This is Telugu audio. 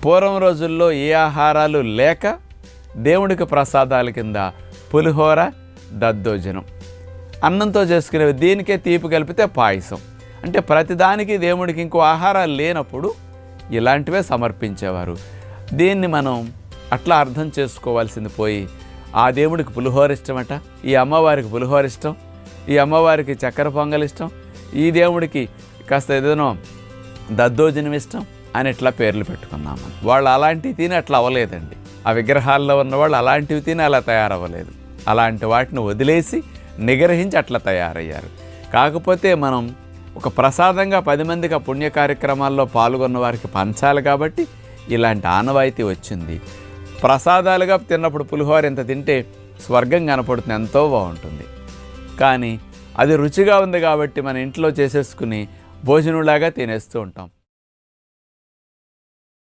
పూర్వం రోజుల్లో ఏ ఆహారాలు లేక దేవుడికి ప్రసాదాల కింద పులిహోర, దద్దోజనం, అన్నంతో చేసుకునేవి. దీనికే తీపి కలిపితే పాయసం. అంటే ప్రతిదానికి దేవుడికి ఇంకో ఆహారాలు లేనప్పుడు ఇలాంటివే సమర్పించేవారు. దీన్ని మనం అట్లా అర్థం చేసుకోవాల్సింది పోయి, ఆ దేవుడికి పులిహోర ఇష్టమట, ఈ అమ్మవారికి పులిహోర ఇష్టం, ఈ అమ్మవారికి చక్కెర పొంగల్ ఇష్టం, ఈ దేవుడికి కాస్త ఏదైనా దద్దోజనం ఇష్టం అని ఇట్లా పేర్లు పెట్టుకున్నాము. వాళ్ళు అలాంటివి తిని అట్లా అవ్వలేదండి. ఆ విగ్రహాల్లో ఉన్నవాళ్ళు అలాంటివి తిని అలా తయారవ్వలేదు. అలాంటి వాటిని వదిలేసి నిగ్రహించి అట్లా తయారయ్యారు. కాకపోతే మనం ఒక ప్రసాదంగా 10 మందికి ఆ పుణ్య కార్యక్రమాల్లో పాల్గొన్న వారికి పంచాలి కాబట్టి ఇలాంటి ఆనవాయితీ వచ్చింది. ప్రసాదాలుగా తిన్నప్పుడు పులిహోర ఎంత తింటే స్వర్గం కనపడుతుంది, ఎంతో బాగుంటుంది. కానీ అది రుచిగా ఉంది కాబట్టి మన ఇంట్లో చేసేసుకుని భోజనంలాగా తినేస్తూ ఉంటాం.